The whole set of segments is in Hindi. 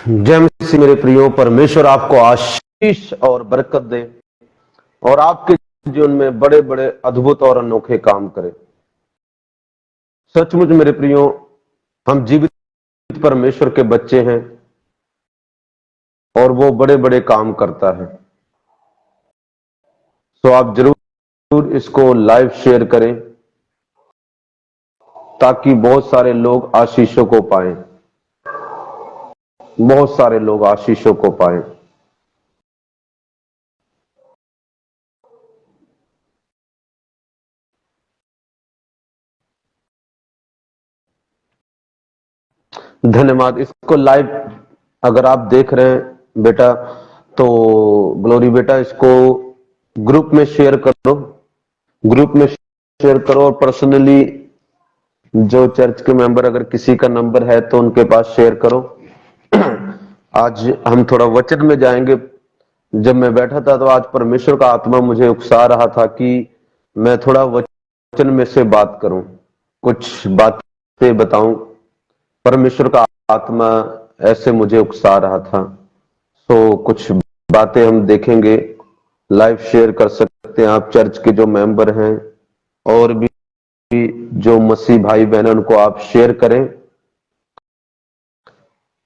जय मसीह मेरे प्रियो, परमेश्वर आपको आशीष और बरकत दे और आपके जीवन में बड़े बड़े अद्भुत और अनोखे काम करे। सचमुच मेरे प्रियो, हम जीवित परमेश्वर के बच्चे हैं और वो बड़े बड़े काम करता है। तो आप जरूर इसको लाइव शेयर करें ताकि बहुत सारे लोग आशीषों को पाएं, बहुत सारे लोग आशीषों को पाएं। धन्यवाद। इसको लाइव अगर आप देख रहे हैं बेटा, तो ग्लोरी बेटा, इसको ग्रुप में शेयर करो, ग्रुप में शेयर करो और पर्सनली जो चर्च के मेंबर अगर किसी का नंबर है तो उनके पास शेयर करो। आज हम थोड़ा वचन में जाएंगे। जब मैं बैठा था तो आज परमेश्वर का आत्मा मुझे उकसा रहा था कि मैं थोड़ा वचन में से बात करूं, कुछ बातें बताऊं। परमेश्वर का आत्मा ऐसे मुझे उकसा रहा था। तो कुछ बातें हम देखेंगे, लाइव शेयर कर सकते हैं आप चर्च के जो मेंबर हैं और भी जो मसीह भाई बहन उनको आप शेयर करें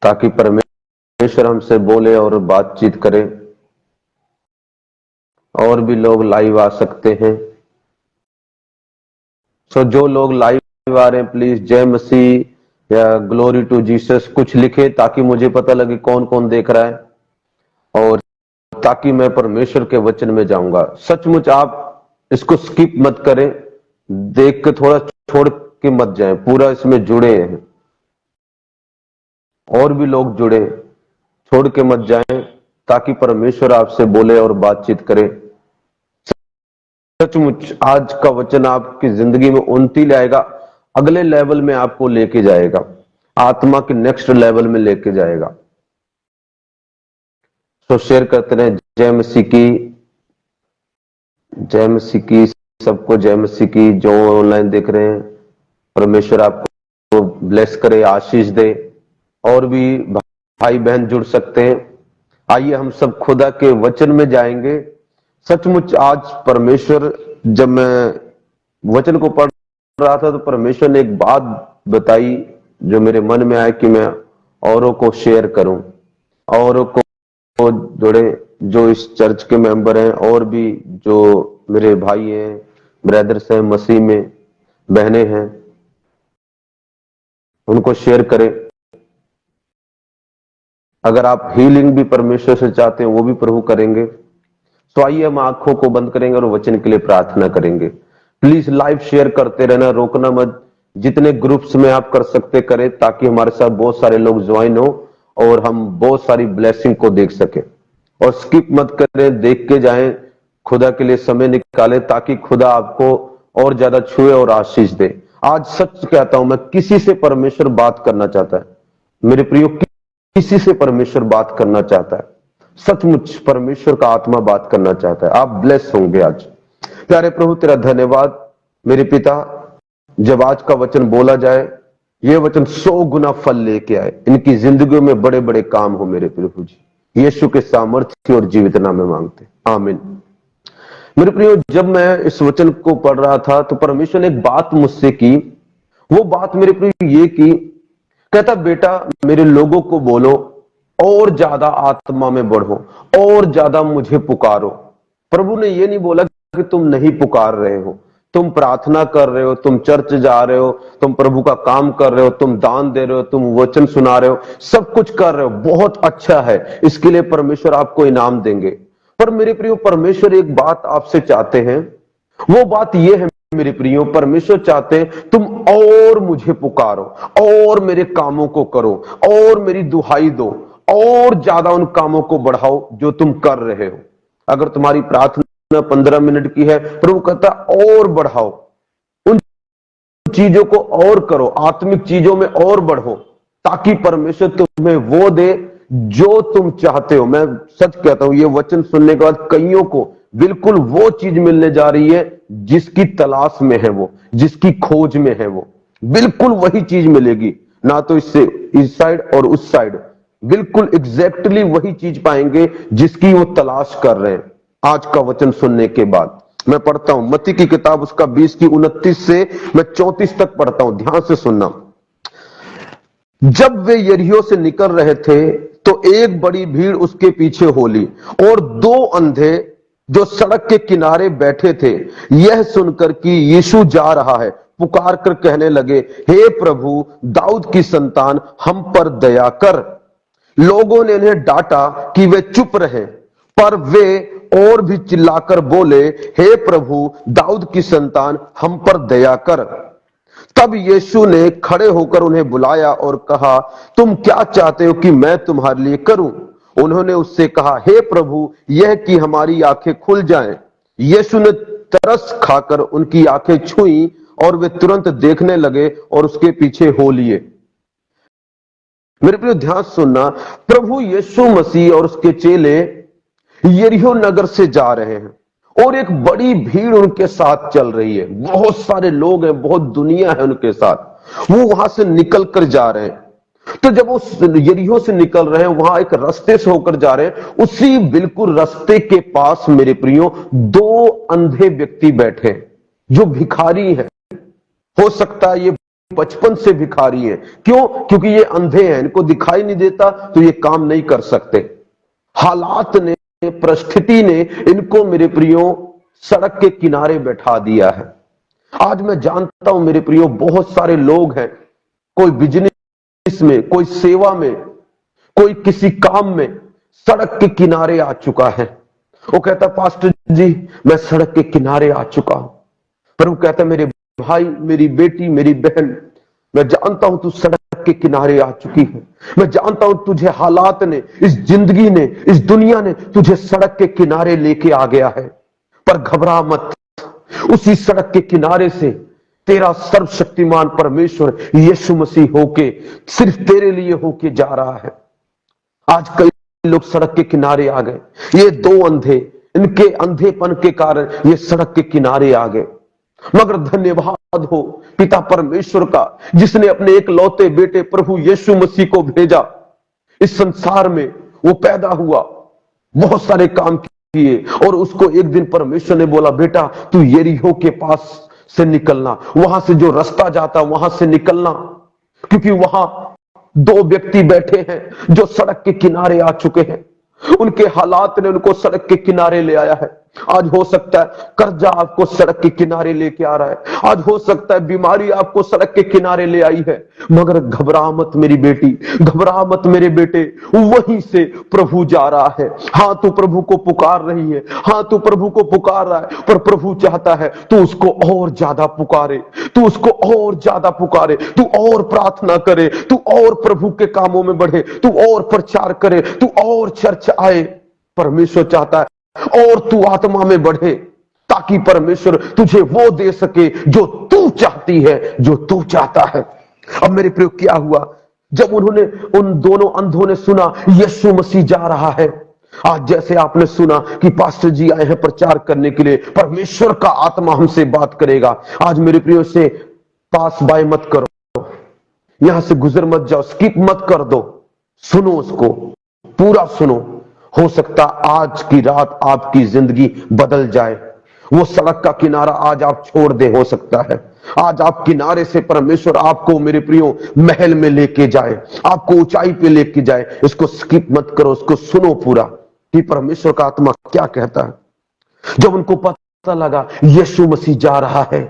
ताकि परमेश्वर हमसे बोले और बातचीत करे। और भी लोग लाइव आ सकते हैं। सो जो लोग लाइव आ रहे हैं प्लीज जय मसीह या ग्लोरी टू जीसस कुछ लिखे ताकि मुझे पता लगे कौन कौन देख रहा है और ताकि मैं परमेश्वर के वचन में जाऊंगा। सचमुच आप इसको स्किप मत करें, देख के थोड़ा छोड़ के मत जाएं, पूरा इसमें जुड़े हैं और भी लोग जुड़े, छोड़ के मत जाएं ताकि परमेश्वर आपसे बोले और बातचीत करे। सचमुच आज का वचन आपकी जिंदगी में उन्नति लाएगा, अगले लेवल में आपको लेके जाएगा, आत्मा के नेक्स्ट लेवल में लेके जाएगा। तो शेयर करते रहे। जय मसीह की, जय मसीह की, सबको जय मसीह की। जो ऑनलाइन देख रहे हैं परमेश्वर आपको ब्लेस करे, आशीष दे। और भी भाई बहन जुड़ सकते हैं। आइए हम सब खुदा के वचन में जाएंगे। सचमुच आज परमेश्वर, जब मैं वचन को पढ़ रहा था तो परमेश्वर ने एक बात बताई जो मेरे मन में आया कि मैं औरों को शेयर करूं, औरों को जुड़े जो इस चर्च के मेंबर हैं और भी जो मेरे भाई हैं, ब्रदर्स हैं, मसीह में बहनें हैं, उनको शेयर करें। अगर आप हीलिंग भी परमेश्वर से चाहते हैं वो भी प्रभु करेंगे। तो आइए हम आंखों को बंद करेंगे और वचन के लिए प्रार्थना करेंगे। प्लीज लाइव शेयर करते रहना, रोकना मत। जितने ग्रुप्स में आप कर सकते करें ताकि हमारे साथ बहुत सारे लोग ज्वाइन हो और हम बहुत सारी ब्लेसिंग को देख सके। और स्किप मत करें, देख के जाएं, खुदा के लिए समय निकालें ताकि खुदा आपको और ज्यादा छुए और आशीष दे। आज सच कहता हूं, मैं किसी से परमेश्वर बात करना चाहता है मेरे प्रियो, किसी से परमेश्वर बात करना चाहता है। सचमुच परमेश्वर का आत्मा बात करना चाहता है। आप ब्लेस होंगे आज। प्यारे प्रभु तेरा धन्यवाद मेरे पिता, जब आज का वचन बोला जाए ये वचन 100 गुना फल लेके आए, इनकी जिंदगियों में बड़े बड़े काम हो मेरे प्रभु जी। यीशु के सामर्थ्य और जीवित नाम में मांगते, आमीन। मेरे प्रियो, जब मैं इस वचन को पढ़ रहा था तो परमेश्वर ने एक बात मुझसे की। वो बात मेरे प्रियो ये की, कहता बेटा मेरे लोगों को बोलो और ज्यादा आत्मा में बढ़ो और ज्यादा मुझे पुकारो। प्रभु ने ये नहीं बोला कि तुम नहीं पुकार रहे हो, तुम प्रार्थना कर रहे हो, तुम चर्च जा रहे हो, तुम प्रभु का काम कर रहे हो, तुम दान दे रहे हो, तुम वचन सुना रहे हो, सब कुछ कर रहे हो, बहुत अच्छा है, इसके लिए परमेश्वर आपको इनाम देंगे। पर मेरे प्रियो, परमेश्वर एक बात आपसे चाहते हैं। वो बात ये है मेरे प्रियो, परमेश्वर चाहते हैं तुम और मुझे पुकारो और मेरे कामों को करो और मेरी दुहाई दो और ज्यादा उन कामों को बढ़ाओ जो तुम कर रहे हो। अगर तुम्हारी प्रार्थना 15 मिनट की है, प्रभु कहता और बढ़ाओ, उन चीजों को और करो, आत्मिक चीजों में और बढ़ो ताकि परमेश्वर तुम्हें वो दे जो तुम चाहते हो। मैं सच कहता हूं, ये वचन सुनने के बाद कईयों को बिल्कुल वो चीज मिलने जा रही है जिसकी तलाश में है, वो जिसकी खोज में है, वो बिल्कुल वही चीज मिलेगी। ना तो इससे इस साइड और उस साइड, बिल्कुल एग्जैक्टली वही चीज पाएंगे जिसकी वो तलाश कर रहे हैं। आज का वचन सुनने के बाद मैं पढ़ता हूं मत्ती की किताब, उसका 20 की 29 से मैं 34 तक पढ़ता हूं, ध्यान से सुनना। जब वे यरीहो से निकल रहे थे तो एक बड़ी भीड़ उसके पीछे हो ली, और दो अंधे जो सड़क के किनारे बैठे थे यह सुनकर कि यीशु जा रहा है, पुकार कर कहने लगे, हे प्रभु, दाऊद की संतान, हम पर दया कर। लोगों ने इन्हें डांटा कि वे चुप रहे, पर वे और भी चिल्लाकर बोले, हे प्रभु, दाऊद की संतान, हम पर दया कर। तब यीशु ने खड़े होकर उन्हें बुलाया और कहा, तुम क्या चाहते हो कि मैं तुम्हारे लिए करूं? उन्होंने उससे कहा, हे प्रभु, यह कि हमारी आंखें खुल जाएं। यीशु ने तरस खाकर उनकी आंखें छुई और वे तुरंत देखने लगे और उसके पीछे हो लिए। मेरे प्रिय ध्यान सुनना, प्रभु यीशु मसीह और उसके चेले यरीहो नगर से जा रहे हैं और एक बड़ी भीड़ उनके साथ चल रही है। बहुत सारे लोग हैं, बहुत दुनिया है उनके साथ। वो वहां से निकल कर जा रहे हैं। तो जब वो यरीहो से निकल रहे हैं, वहां एक रास्ते से होकर जा रहे हैं, उसी बिल्कुल रास्ते के पास मेरे प्रियो दो अंधे व्यक्ति बैठे जो भिखारी हैं। हो सकता है ये बचपन से भिखारी हैं। क्यों? क्योंकि ये अंधे हैं, इनको दिखाई नहीं देता, तो ये काम नहीं कर सकते। हालात ने, परिस्थिति ने इनको मेरे प्रियो सड़क के किनारे बैठा दिया है। आज मैं जानता हूं मेरे प्रियो, बहुत सारे लोग हैं, कोई बिजनेस में, कोई सेवा में, कोई किसी काम में सड़क के किनारे आ चुका है। वो कहता, पास्टर जी, मैं सड़क के किनारे आ चुका हूं। पर वो कहता, मेरे भाई, मेरी बेटी, मेरी बहन, मैं जानता हूं तू सड़क के किनारे आ चुकी है। मैं जानता हूं तुझे हालात ने, इस जिंदगी ने, इस दुनिया ने तुझे सड़क के किनारे लेके आ गया है। पर घबरा मत, उसी सड़क के किनारे से तेरा सर्वशक्तिमान परमेश्वर यीशु मसीह होके, सिर्फ तेरे लिए होके जा रहा है। आज कई लोग सड़क के किनारे आ गए। ये दो अंधे, इनके अंधेपन के कारण ये सड़क के किनारे आ गए। मगर धन्यवाद हो पिता परमेश्वर का, जिसने अपने एक लौते बेटे प्रभु यीशु मसीह को भेजा इस संसार में। वो पैदा हुआ, बहुत सारे काम किए, और उसको एक दिन परमेश्वर ने बोला, बेटा तू यरीहो के पास से निकलना, वहां से जो रास्ता जाता वहां से निकलना, क्योंकि वहां दो व्यक्ति बैठे हैं जो सड़क के किनारे आ चुके हैं। उनके हालात ने उनको सड़क के किनारे ले आया है। आज हो सकता है कर्जा आपको सड़क के किनारे लेके आ रहा है। आज हो सकता है बीमारी आपको सड़क के किनारे ले आई है। मगर घबरा मत मेरी बेटी, घबरा मत मेरे बेटे, वहीं से प्रभु जा रहा है। हाँ, तू प्रभु को पुकार रही है, हाँ तू प्रभु को पुकार रहा है, पर प्रभु चाहता है तू उसको और ज्यादा पुकारे, तू उसको और ज्यादा पुकारे, तू और प्रार्थना करे, तू और प्रभु के कामों में बढ़े, तू और प्रचार करे, तू और चर्च आए। परमेश्वर चाहता है और तू आत्मा में बढ़े, ताकि परमेश्वर तुझे वो दे सके जो तू चाहती है, जो तू चाहता है। अब मेरे प्रिय, क्या हुआ जब उन दोनों अंधों ने सुना यीशु मसीह जा रहा है। आज जैसे आपने सुना कि पास्टर जी आए हैं प्रचार करने के लिए, परमेश्वर का आत्मा हमसे बात करेगा। आज मेरे प्रियो से पास बाय मत करो, यहां से गुजर मत जाओ, स्किप मत कर दो, सुनो उसको, पूरा सुनो। हो सकता आज की रात आपकी जिंदगी बदल जाए। वो सड़क का किनारा आज आप छोड़ दे, हो सकता है आज आप किनारे से परमेश्वर आपको मेरे प्रियो महल में लेके जाए, आपको ऊंचाई पे लेके जाए। इसको स्किप मत करो, उसको सुनो पूरा कि परमेश्वर का आत्मा क्या कहता है। जब उनको पता लगा यीशु मसीह जा रहा है,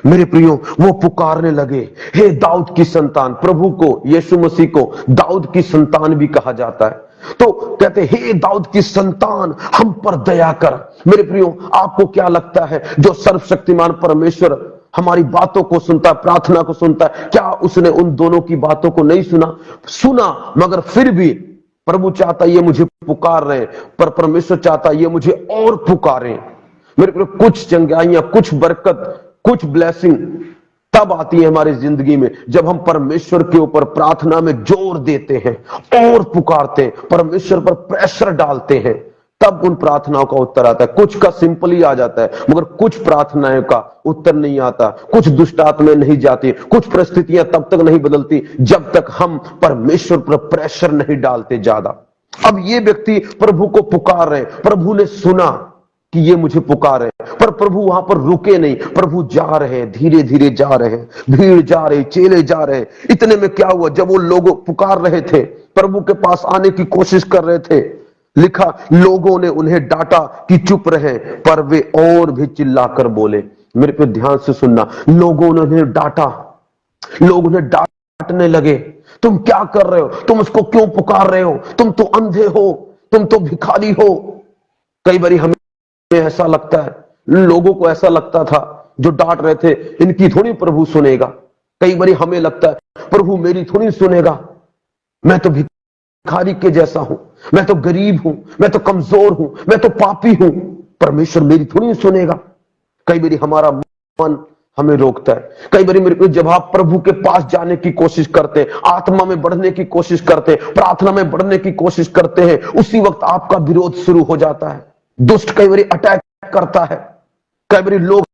मेरे प्रियो वो पुकारने लगे, हे दाऊद की संतान। प्रभु को, यीशु मसीह को दाऊद की संतान भी कहा जाता है। तो कहते, हे दाऊद की संतान, हम पर दया कर। मेरे प्रियो, आपको क्या लगता है जो सर्वशक्तिमान परमेश्वर हमारी बातों को सुनता है, प्रार्थना को सुनता है, क्या उसने उन दोनों की बातों को नहीं सुना? सुना, मगर फिर भी प्रभु चाहता ये मुझे पुकार रहे हैं, पर परमेश्वर चाहता ये मुझे और पुकारें। मेरे प्रियो, कुछ चंगाइयां, कुछ बरकत, कुछ ब्लेसिंग तब आती है हमारी जिंदगी में जब हम परमेश्वर के ऊपर प्रार्थना में जोर देते हैं और पुकारते हैं, परमेश्वर पर प्रेशर डालते हैं, तब उन प्रार्थनाओं का उत्तर आता है। कुछ का सिंपल ही आ जाता है, मगर कुछ प्रार्थनाओं का उत्तर नहीं आता, कुछ दुष्ट आत्माएं नहीं जाती, कुछ परिस्थितियां तब तक नहीं बदलती जब तक हम परमेश्वर पर प्रेशर नहीं डालते ज्यादा। अब ये व्यक्ति प्रभु को पुकार रहे, प्रभु ने सुना कि ये मुझे पुकार है, पर प्रभु वहां पर रुके नहीं। प्रभु जा रहे हैं, धीरे धीरे जा रहे हैं, भीड़ जा रही, चेले जा रहे हैं। इतने में क्या हुआ, जब वो लोग पुकार रहे थे, प्रभु के पास आने की कोशिश कर रहे थे, लिखा लोगों ने उन्हें डांटा कि चुप रहे, पर वे और भी चिल्लाकर बोले। मेरे पे ध्यान से सुनना, लोगों ने उन्हें डांटा, लोग उन्हें डांटने लगे, तुम क्या कर रहे हो, तुम उसको क्यों पुकार रहे हो, तुम तो अंधे हो, तुम तो भिखारी हो। कई बार हमें ऐसा लगता है, लोगों को ऐसा लगता था जो डांट रहे थे, इनकी थोड़ी प्रभु सुनेगा। कई बार हमें लगता है प्रभु मेरी थोड़ी सुनेगा, मैं तो भिखारी के जैसा हूं, मैं तो गरीब हूं, मैं तो कमजोर हूं, मैं तो पापी हूं, परमेश्वर मेरी थोड़ी सुनेगा। कई बार हमारा मन हमें रोकता है। कई बार मेरे को, जब आप प्रभु के पास जाने की कोशिश करते हैं, आत्मा में बढ़ने की कोशिश करते हैं, प्रार्थना में बढ़ने की कोशिश करते हैं, उसी वक्त आपका विरोध शुरू हो जाता है। दुष्ट कई बार अटैक करता है। कई बार लोग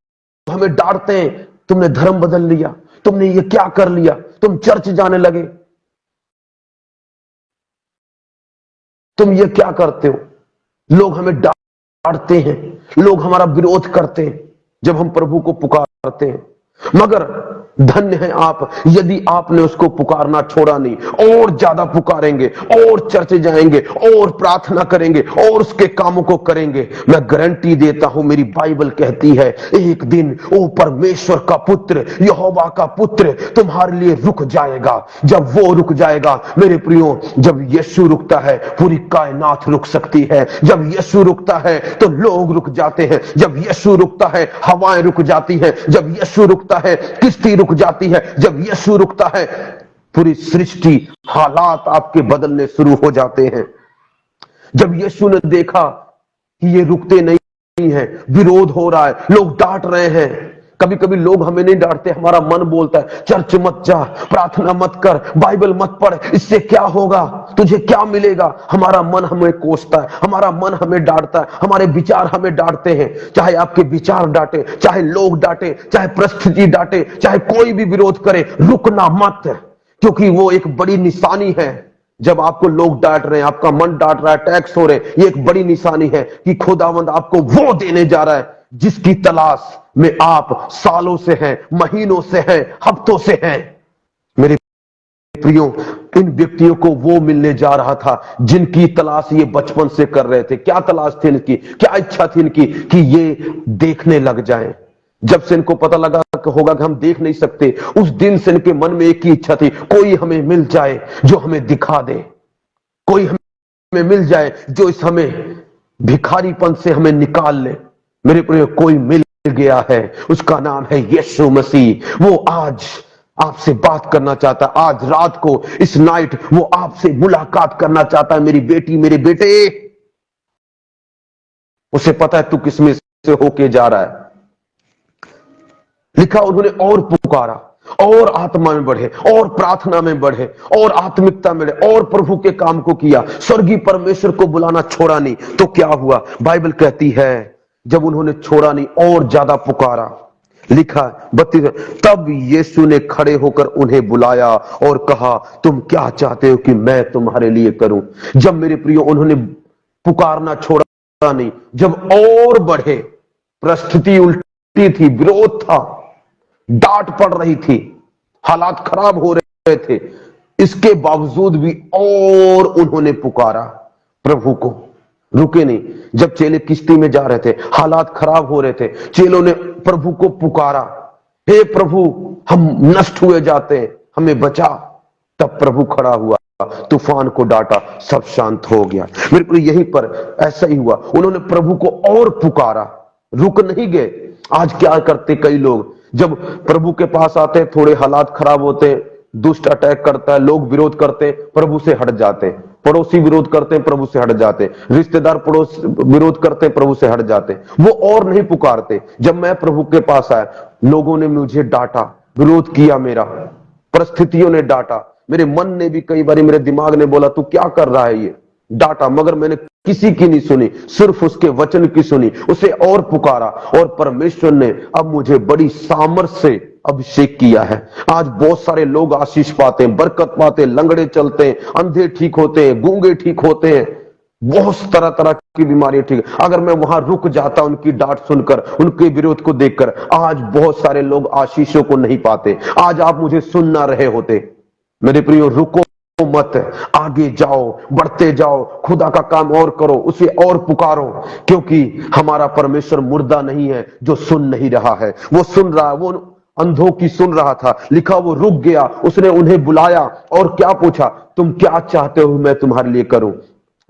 हमें डांटते हैं, तुमने धर्म बदल लिया, तुमने ये क्या कर लिया, तुम चर्च जाने लगे, तुम ये क्या करते हो। लोग हमें डांटते हैं, लोग हमारा विरोध करते हैं जब हम प्रभु को पुकारते हैं। मगर धन्य है आप यदि आपने उसको पुकारना छोड़ा नहीं, और ज्यादा पुकारेंगे, और चर्च जाएंगे, और प्रार्थना करेंगे, और उसके कामों को करेंगे। मैं गारंटी देता हूं, मेरी बाइबल कहती है एक दिन वो परमेश्वर का पुत्र, यहोवा का पुत्र तुम्हारे लिए रुक जाएगा। जब वो रुक जाएगा मेरे प्रियो, जब यीशु रुकता है पूरी कायनात रुक सकती है। जब यीशु रुकता है तो लोग रुक जाते हैं, जब यीशु रुकता है हवाएं रुक जाती हैं, जब यीशु रुकता है किश्ती रुक जाती है, जब यीशु रुकता है पूरी सृष्टि, हालात आपके बदलने शुरू हो जाते हैं। जब यीशु ने देखा कि ये रुकते नहीं है, विरोध हो रहा है, लोग डांट रहे हैं। कभी कभी लोग हमें नहीं डांटते, हमारा मन बोलता है चर्च मत जा, प्रार्थना मत कर, बाइबल मत पढ़, इससे क्या होगा, तुझे क्या मिलेगा। हमारा मन हमें कोसता है, हमारा मन हमें डांटता है, हमारे विचार हमें डांटते हैं। चाहे आपके विचार डांटे, चाहे लोग डांटे, चाहे परिस्थिति डांटे, चाहे कोई भी विरोध करे, रुकना मत, क्योंकि वो एक बड़ी निशानी है। जब आपको लोग डांट रहे हैं, आपका मन डांट रहा है, टैक्स हो रहे, ये एक बड़ी निशानी है कि खुदावंद आपको वो देने जा रहा है जिसकी तलाश में आप सालों से हैं, महीनों से हैं, हफ्तों से हैं। मेरे प्रियो, इन व्यक्तियों को वो मिलने जा रहा था जिनकी तलाश ये बचपन से कर रहे थे। क्या तलाश थी इनकी, क्या इच्छा थी इनकी, कि ये देखने लग जाएं। जब से इनको पता लगा होगा कि हम देख नहीं सकते, उस दिन से इनके मन में एक ही इच्छा थी, कोई हमें मिल जाए जो हमें दिखा दे, कोई हमें मिल जाए जो इस हमें भिखारीपन से हमें निकाल ले। मेरे प्रिय, कोई मिल गया है, उसका नाम है यीशु मसीह। वो आज आपसे बात करना चाहता है, आज रात को, इस नाइट वो आपसे मुलाकात करना चाहता है। मेरी बेटी, मेरे बेटे, उसे पता है तू किसमें से होके जा रहा है। लिखा उन्होंने और पुकारा, और आत्मा में बढ़े, और प्रार्थना में बढ़े, और आत्मिकता में बढ़े, और प्रभु के काम को किया। स्वर्गीय परमेश्वर को बुलाना छोड़ा नहीं। तो क्या हुआ, बाइबल कहती है जब उन्होंने छोड़ा नहीं, और ज्यादा पुकारा। लिखा 32, तब यीशु ने खड़े होकर उन्हें बुलाया और कहा, तुम क्या चाहते हो कि मैं तुम्हारे लिए करूं। जब मेरे प्रियो उन्होंने पुकारना छोड़ा नहीं, जब और बढ़े, परिस्थिति उल्टी थी, विरोध था, डांट पड़ रही थी, हालात खराब हो रहे थे, इसके बावजूद भी और उन्होंने पुकारा प्रभु को, रुके नहीं। जब चेले किश्ती में जा रहे थे, हालात खराब हो रहे थे, चेलों ने प्रभु को पुकारा, हे प्रभु हम नष्ट हुए जाते हैं, हमें बचा। तब प्रभु खड़ा हुआ, तूफान को डांटा, सब शांत हो गया। मेरे को यहीं पर ऐसा ही हुआ, उन्होंने प्रभु को और पुकारा, रुक नहीं गए। आज क्या करते कई लोग, जब प्रभु के पास आते, थोड़े हालात खराब होते, दुष्ट अटैक करता है, लोग विरोध करते, प्रभु से हट जाते, पड़ोसी विरोध करते हैं, प्रभु से हट जाते, रिश्तेदार पड़ोस विरोध करते, प्रभु से हट जाते, वो और नहीं पुकारते। जब मैं प्रभु के पास आया, लोगों ने मुझे डांटा, विरोध किया, मेरा परिस्थितियों ने डांटा, मेरे मन ने भी कई बार, मेरे दिमाग ने बोला तू क्या कर रहा है, ये डांटा, मगर मैंने किसी की नहीं सुनी, सिर्फ उसके वचन की सुनी, उसे और पुकारा, और परमेश्वर ने अब मुझे बड़ी सामर्थ्य से अभिषेक किया है। आज बहुत सारे लोग आशीष पाते हैं, बरकत पाते हैं, लंगड़े चलते हैं, अंधे ठीक होते हैं, गूंगे ठीक होते हैं, बहुत तरह तरह की बीमारियां ठीक। अगर मैं वहां रुक जाता उनकी डांट सुनकर, उनके विरोध को देखकर, आज बहुत सारे लोग आशीषों को नहीं पाते। आज आप मुझे सुन ना रहे होते। मेरे प्रियो, रुको मत, आगे जाओ, बढ़ते जाओ, खुदा का काम और करो, उसे और पुकारो, क्योंकि हमारा परमेश्वर मुर्दा नहीं है जो सुन नहीं रहा है। वो सुन रहा है, वो अंधों की सुन रहा था। लिखा वो रुक गया, उसने उन्हें बुलाया और क्या पूछा, तुम क्या चाहते हो मैं तुम्हारे लिए करूं।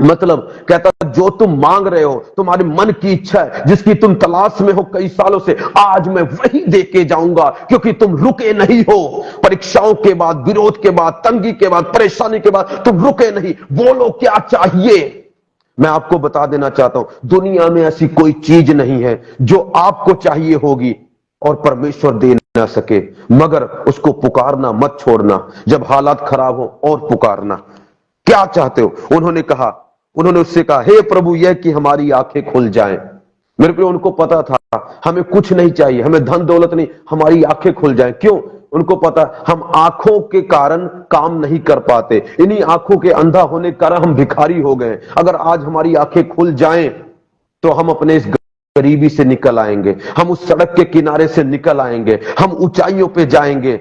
मतलब कहता जो तुम मांग रहे हो, तुम्हारे मन की इच्छा है, जिसकी तुम तलाश में हो कई सालों से, आज मैं वही दे के जाऊंगा, क्योंकि तुम रुके नहीं हो। परीक्षाओं के बाद, विरोध के बाद, तंगी के बाद, परेशानी के बाद तुम रुके नहीं। बोलो क्या चाहिए। मैं आपको बता देना चाहता हूं, दुनिया में ऐसी कोई चीज नहीं है जो आपको चाहिए होगी और परमेश्वर दे ना सके, मगर उसको पुकारना मत छोड़ना। जब हालात खराब हो और पुकारना, क्या चाहते हो। उन्होंने उससे कहा, हे प्रभु, यह कि हमारी आंखें खुल जाएं। मेरे प्रिय, उनको पता था हमें कुछ नहीं चाहिए, हमें धन दौलत नहीं, हमारी आंखें खुल जाएं। क्यों? उनको पता हम आंखों के कारण काम नहीं कर पाते, इन्हीं आंखों के अंधा होने के कारण हम भिखारी हो गए। अगर आज हमारी आंखें खुल जाएं तो हम अपने इस गरीबी से निकल आएंगे, हम उस सड़क के किनारे से निकल आएंगे, हम ऊंचाइयों पे जाएंगे,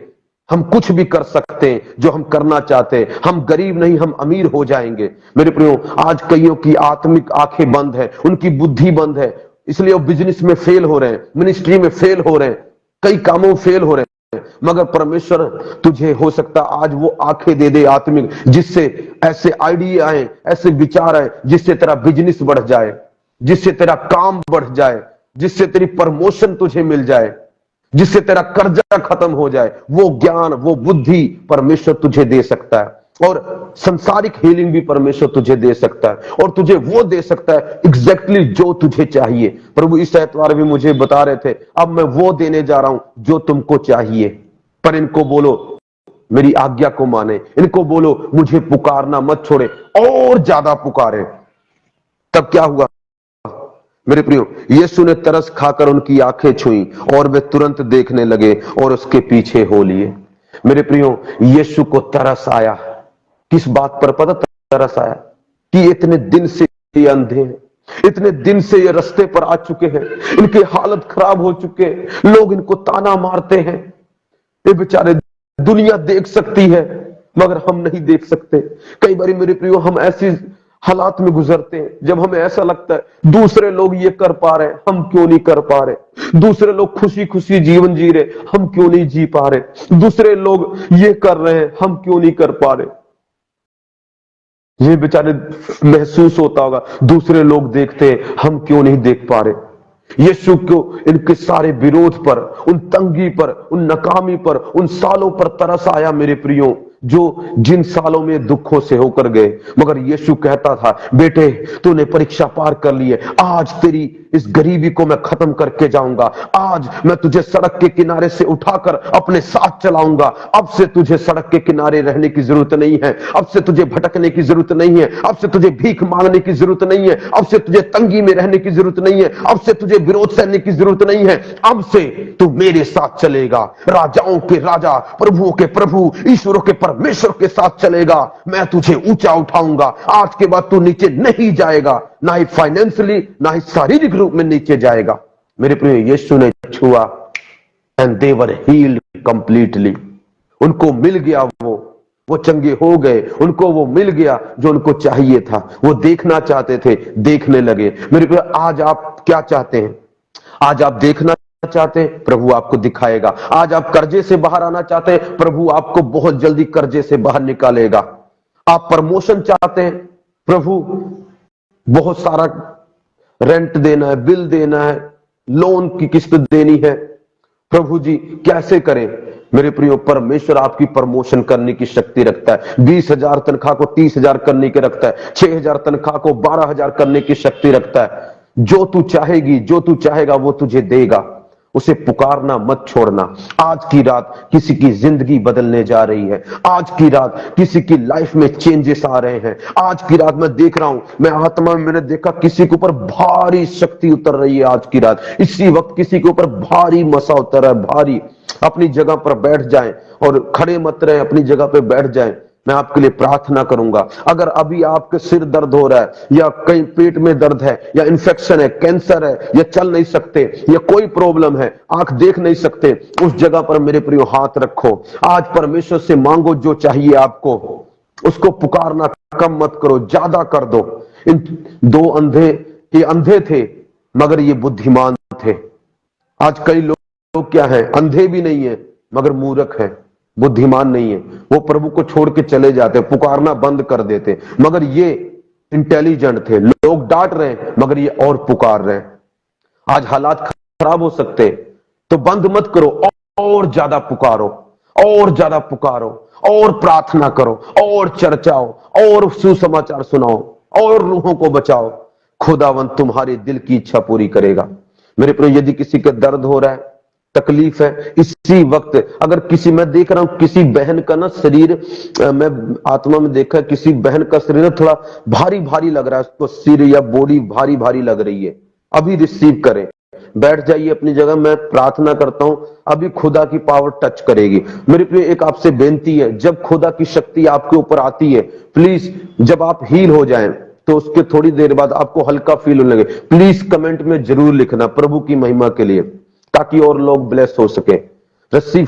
हम कुछ भी कर सकते हैं जो हम करना चाहते हैं। हम गरीब नहीं, हम अमीर हो जाएंगे। मेरे प्रियो, आज कईयों की आत्मिक आंखें बंद है, उनकी बुद्धि बंद है, इसलिए वो बिजनेस में फेल हो रहे हैं, मिनिस्ट्री में फेल हो रहे हैं, कई कामों में फेल हो रहे हैं। मगर परमेश्वर तुझे हो सकता आज वो आंखें दे दे आत्मिक, जिससे ऐसे आइडिया आए, ऐसे विचार आए, जिससे तेरा बिजनेस बढ़ जाए, जिससे तेरा काम बढ़ जाए, जिससे तेरी प्रमोशन तुझे मिल जाए, जिससे तेरा कर्जा खत्म हो जाए। वो ज्ञान, वो बुद्धि परमेश्वर तुझे दे सकता है, और संसारिक हीलिंग भी परमेश्वर तुझे दे सकता है, और तुझे वो दे सकता है एग्जैक्टली जो तुझे चाहिए। प्रभु इस एतवार भी मुझे बता रहे थे, अब मैं वो देने जा रहा हूं जो तुमको चाहिए, पर इनको बोलो मेरी आज्ञा को माने, इनको बोलो मुझे पुकारना मत छोड़े, और ज्यादा पुकारे। तब क्या हुआ मेरे प्रियो, यीशु ने तरस खाकर उनकी आंखें छुई और वे तुरंत देखने लगे और उसके पीछे हो लिए। मेरे प्रियो, यीशु को तरस आया। किस बात पर पता तरस आया? कि इतने दिन से ये अंधे हैं, इतने दिन से ये रास्ते पर आ चुके हैं, इनकी हालत खराब हो चुके हैं, लोग इनको ताना मारते हैं, ये बेचारे दुनिया देख सकती है मगर हम नहीं देख सकते। कई बार मेरे प्रियो, हम ऐसी हालात में गुजरते हैं जब हमें ऐसा लगता है दूसरे लोग ये कर पा रहे, हम क्यों नहीं कर पा रहे। दूसरे लोग खुशी खुशी जीवन जी रहे, हम क्यों नहीं जी पा रहे। दूसरे लोग ये कर रहे हैं, हम क्यों नहीं कर पा रहे। ये बेचारे महसूस होता होगा, दूसरे लोग देखते हैं, हम क्यों नहीं देख पा रहे। यीशु को इनके सारे विरोध पर, उन तंगी पर, उन नाकामी पर, उन सालों पर तरस आया मेरे प्रियो, जो जिन सालों में दुखों से होकर गए। मगर यीशु कहता था, बेटे तूने परीक्षा पार कर ली है, आज तेरी इस गरीबी को मैं खत्म करके जाऊंगा। आज मैं तुझे सड़क के किनारे से उठाकर अपने साथ चलाऊंगा। अब से तुझे सड़क के किनारे रहने की जरूरत नहीं है, अब से तुझे भटकने की जरूरत नहीं है, अब से तुझे भीख मांगने की जरूरत नहीं है, अब से तुझे तंगी में रहने की जरूरत नहीं है, अब से तुझे विरोध सहने की जरूरत नहीं है। अब से तू मेरे साथ चलेगा, राजाओं के राजा, प्रभुओं के प्रभु, ईश्वरों के परमेश्वर के साथ चलेगा। मैं तुझे ऊंचा उठाऊंगा। आज के बाद तू नीचे नहीं जाएगा, ना ही फाइनेंशियली, ना ही शारीरिक रूप में नीचे जाएगा। मेरे प्रिय, यीशु ने छुआ and they were healed completely. उनको मिल गया, वो चंगे हो गए, उनको वो मिल गया जो उनको चाहिए था। वो देखना चाहते थे, देखने लगे। मेरे प्रिय, आज आप क्या चाहते हैं? आज आप देखना चाहते हैं, प्रभु आपको दिखाएगा। आज आप कर्जे से बाहर आना चाहते हैं, प्रभु आपको बहुत जल्दी कर्जे से बाहर निकालेगा। आप प्रमोशन चाहते हैं, प्रभु बहुत सारा रेंट देना है, बिल देना है, लोन की किस्त देनी है, प्रभु जी कैसे करें? मेरे प्रियो, परमेश्वर आपकी प्रमोशन करने की शक्ति रखता है। 20,000 तनख्वाह को 30,000 करने की रखता है, 6,000 तनख्वाह को 12,000 करने की शक्ति रखता है। जो तू चाहेगी, जो तू चाहेगा वो तुझे देगा। उसे पुकारना मत छोड़ना। आज की रात किसी की जिंदगी बदलने जा रही है। आज की रात किसी की लाइफ में चेंजेस आ रहे हैं। आज की रात मैं देख रहा हूं, मैं आत्मा में मैंने देखा किसी के ऊपर भारी शक्ति उतर रही है। आज की रात इसी वक्त किसी के ऊपर भारी मसा उतर रहा है, भारी। अपनी जगह पर बैठ जाएं और खड़े मत रहे, अपनी जगह पे बैठ जाएं। मैं आपके लिए प्रार्थना करूंगा। अगर अभी आपके सिर दर्द हो रहा है या कहीं पेट में दर्द है या इन्फेक्शन है, कैंसर है या चल नहीं सकते या कोई प्रॉब्लम है, आंख देख नहीं सकते, उस जगह पर मेरे प्रियो हाथ रखो। आज परमेश्वर से मांगो जो चाहिए आपको, उसको पुकारना कम मत करो, ज्यादा कर दो। इन दो अंधे, ये अंधे थे मगर ये बुद्धिमान थे। आज कई लोग क्या है, अंधे भी नहीं है मगर मूर्ख है, बुद्धिमान नहीं है। वो प्रभु को छोड़ के चले जाते, पुकारना बंद कर देते, मगर ये इंटेलिजेंट थे। लोग डांट रहे हैं मगर ये और पुकार रहे हैं। आज हालात खराब हो सकते तो बंद मत करो, और ज्यादा पुकारो, और ज्यादा पुकारो, और प्रार्थना करो, और चर्चाओ, और सुसमाचार सुनाओ, और रूहों को बचाओ। खुदावंत तुम्हारे दिल की इच्छा पूरी करेगा। मेरे प्रिय, यदि किसी का दर्द हो रहा है, तकलीफ है, इसी वक्त अगर किसी, मैं देख रहा हूं किसी बहन का ना शरीर, मैं आत्मा में देखा किसी बहन का शरीर थोड़ा भारी भारी लग रहा है, उसको सिर या बॉडी भारी भारी लग रही है, अभी रिसीव करें। बैठ जाइए अपनी जगह, मैं प्रार्थना करता हूं, अभी खुदा की पावर टच करेगी। मेरे प्रिय, एक आपसे बेनती है, जब खुदा की शक्ति आपके ऊपर आती है, प्लीज जब आप हील हो जाएं तो उसके थोड़ी देर बाद आपको हल्का फील होने लगे, प्लीज कमेंट में जरूर लिखना, प्रभु की महिमा के लिए, ताकि और लोग ब्लेस हो सके। रिसीव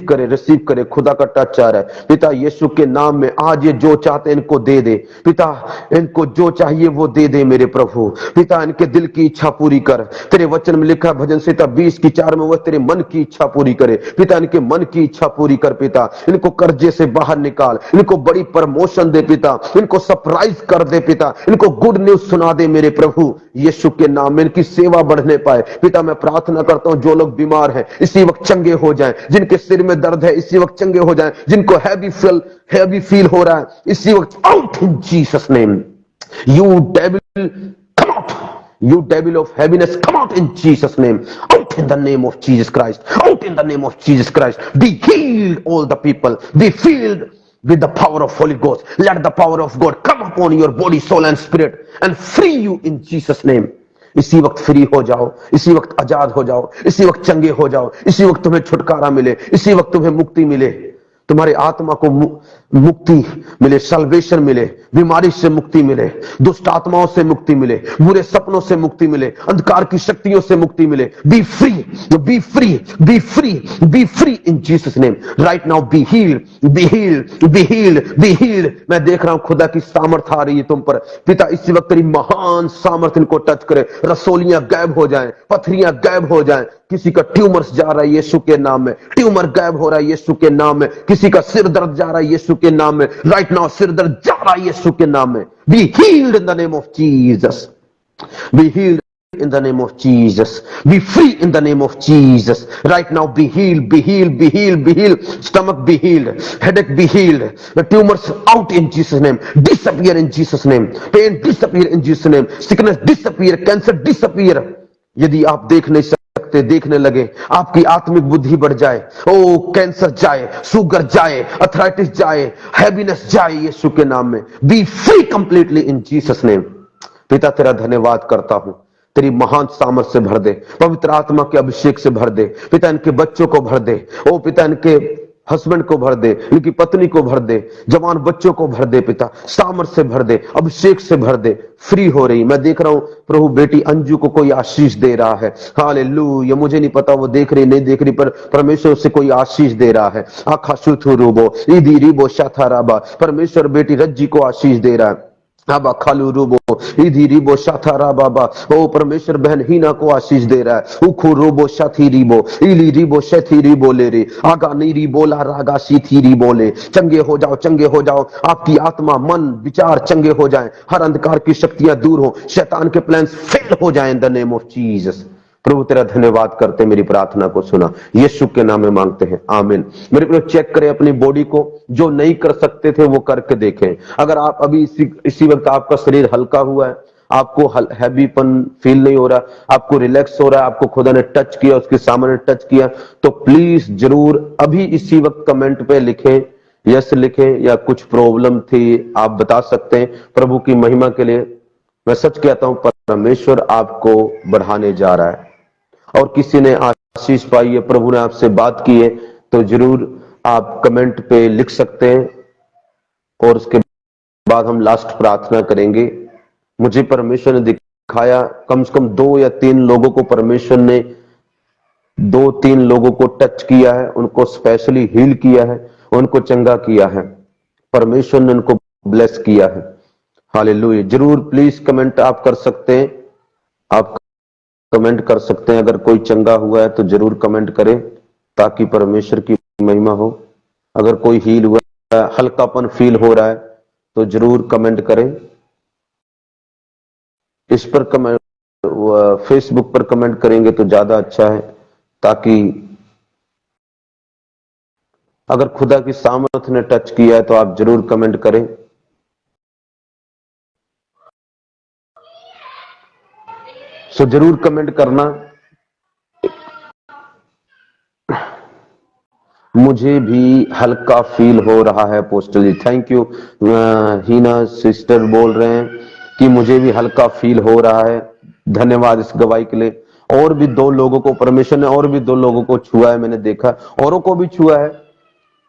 करे, खुदा का टच आ रहा है। पिता यीशु के नाम में आज ये जो चाहते इनको दे दे पिता, इनको जो चाहिए वो दे दे मेरे प्रभु। पिता इनके दिल की इच्छा पूरी कर। तेरे वचन में लिखा भजन संहिता 20:4 में, वह तेरे मन की इच्छा पूरी करे। पिता इनके मन की इच्छा पूरी कर। पिता इनको कर्जे से बाहर निकाल, इनको बड़ी प्रमोशन दे पिता, इनको सरप्राइज कर दे पिता, इनको गुड न्यूज सुना दे मेरे प्रभु यीशु के नाम में, इनकी सेवा बढ़ने पाए। पिता मैं प्रार्थना करता हूं, जो लोग बीमार हैं इसी वक्त चंगे हो जाएं, जिनके सिर में दर्द है इसी वक्त चंगे हो जाएं, जिनको हैवी फील हो रहा है इसी वक्त, out in Jesus name. You devil come out, you devil of heaviness, come out in Jesus name, out in the name of Jesus Christ, out in the name of Jesus Christ. Be healed all the people, be filled with the power of Holy Ghost. Let the power of God come upon your body, soul and spirit and free you in Jesus name. इसी वक्त फ्री हो जाओ, इसी वक्त आजाद हो जाओ, इसी वक्त चंगे हो जाओ, इसी वक्त तुम्हें छुटकारा मिले, इसी वक्त तुम्हें मुक्ति मिले, तुम्हारी आत्मा को मुक्ति मिले, सल्वेशन मिले, बीमारी से मुक्ति मिले, दुष्ट आत्माओं से मुक्ति मिले, बुरे सपनों से मुक्ति मिले, अंधकार की शक्तियों से मुक्ति मिले। B free, B free, B free, B free in Jesus name. Right now be healed, be healed, be healed, be healed. मैं देख रहा हूं खुदा की सामर्थ आ रही है तुम पर। पिता इसी वक्त तेरी महान सामर्थ इनको टच करे, रसोलियां गायब हो जाएं, पथरियां गायब हो जाएं। किसी का ट्यूमर्स जा रहा है यीशु के नाम में, ट्यूमर गायब हो रहा है यीशु के नाम में। किसी का सिर दर्द जा रहा है यीशु के नाम में, राइट नाउ सिर दर्द जा रहा है यीशु के नाम में। Be healed in the name of Jesus, be healed in the name of Jesus, be free in the name of Jesus. Right now be healed, be healed, be healed, be healed. Stomach be healed, headache be healed, the tumors out in Jesus name, disappear in Jesus name, pain disappear in Jesus name, sickness disappear, cancer disappear. यदि आप देख नहीं सकते, देखने लगे, आपकी आत्मिक बुद्धि बढ़ जाए, ओ कैंसर जाए, शुगर जाए, अर्थराइटिस जाए, हैवीनेस जाए यीशु के नाम में। B free completely in Jesus name. पिता तेरा धन्यवाद करता हूं, तेरी महान सामर्थ से भर दे, पवित्र आत्मा के अभिषेक से भर दे। पिता इनके बच्चों को भर दे, ओ पिता इनके हस्बैंड को भर दे, इनकी पत्नी को भर दे, जवान बच्चों को भर दे। पिता सामर्थ से भर दे, अभिषेक से भर दे। फ्री हो रही, मैं देख रहा हूं प्रभु बेटी अंजू को कोई आशीष दे रहा है। हालेलुया, मुझे नहीं पता वो देख रही नहीं देख रही, पर परमेश्वर उसे कोई आशीष दे रहा है। आखा सुथु रूबो ईदी रिबो शाथाराबा, परमेश्वर बेटी रज्जी को आशीष दे रहा है। आबा खालू रूबो इधी रिबो शाथारा बाबा, ओ परमेश्वर बहन हीना को आशीष दे रहा है। उखू रूबो शाथी रिबो इली रिबो शथी रिबो ले रे, आगा नीरी बोला रागा सीथी रिबो ले। चंगे हो जाओ, चंगे हो जाओ, आपकी आत्मा मन विचार चंगे हो जाएं, हर अंधकार की शक्तियां दूर हो, शैतान के प्लान्स फेल हो जाएं in the name of Jesus. प्रभु तेरा धन्यवाद करते, मेरी प्रार्थना को सुना, यीशु के नाम में मांगते हैं, आमीन। मेरे प्रभु चेक करें अपनी बॉडी को, जो नहीं कर सकते थे वो करके देखें। अगर आप अभी इसी वक्त आपका शरीर हल्का हुआ है, आपको हैवीपन फील नहीं हो रहा, आपको रिलैक्स हो रहा है, आपको खुदा ने टच किया, उसके सामने टच किया, तो प्लीज जरूर अभी इसी वक्त कमेंट पे लिखें, यस लिखें, या कुछ प्रॉब्लम थी आप बता सकते हैं। प्रभु की महिमा के लिए मैं सच कहता हूं, परमेश्वर आपको बढ़ाने जा रहा है। और किसी ने आशीष पाई है, प्रभु ने आपसे बात की है, तो जरूर आप कमेंट पे लिख सकते हैं, और उसके बाद हम लास्ट प्रार्थना करेंगे। मुझे परमेश्वर ने दिखाया, कम से कम 2 या 3 लोगों को परमेश्वर ने 2-3 लोगों को टच किया है, उनको स्पेशली हील किया है, उनको चंगा किया है, परमेश्वर ने उनको ब्लेस किया है। हालेलुया। जरूर प्लीज कमेंट आप कर सकते हैं, आप कमेंट कर सकते हैं। अगर कोई चंगा हुआ है तो जरूर कमेंट करें, ताकि परमेश्वर की महिमा हो। अगर कोई हील हुआ है, हल्कापन फील हो रहा है, तो जरूर कमेंट करें। इस पर कमेंट, फेसबुक पर कमेंट करेंगे तो ज्यादा अच्छा है, ताकि अगर खुदा की सामर्थ ने टच किया है तो आप जरूर कमेंट करें। सो जरूर कमेंट करना। मुझे भी हल्का फील हो रहा है pastor ji, thank you. Heena sister बोल रहे हैं कि मुझे भी हल्का फील हो रहा है, धन्यवाद इस गवाही के लिए। और भी 2 लोगों को परमेश्वर ने, और भी 2 लोगों को छुआ है, मैंने देखा, औरों को भी छुआ है।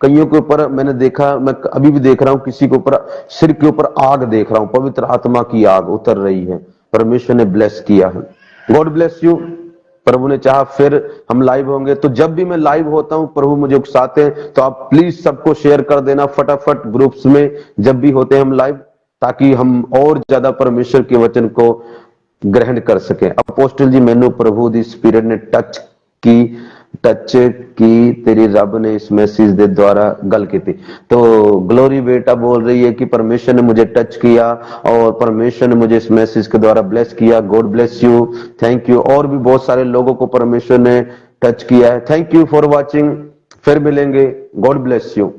कईयों के ऊपर मैंने देखा, मैं अभी भी देख रहा हूं, किसी के ऊपर सिर के ऊपर आग देख रहा हूं, पवित्र आत्मा की आग उतर रही है, परमेश्वर ने ब्लेस किया है। God bless you. प्रभु ने चाहा फिर हम लाइव होंगे, तो जब भी मैं लाइव होता हूं, प्रभु मुझे उकसाते हैं, तो आप प्लीज सबको शेयर कर देना फटाफट ग्रुप्स में, जब भी होते हैं हम लाइव, ताकि हम और ज्यादा परमेश्वर के वचन को ग्रहण कर सके। अपोस्टल जी, मैनू प्रभु दी स्पिरिट ने टच की तेरी रब ने इस मैसेज के द्वारा गल की थी। तो ग्लोरी बेटा बोल रही है कि परमेश्वर ने मुझे टच किया और परमेश्वर ने मुझे इस मैसेज के द्वारा ब्लेस किया। God bless you, thank you. और भी बहुत सारे लोगों को परमेश्वर ने टच किया है। Thank you for watching. फिर मिलेंगे। God bless you.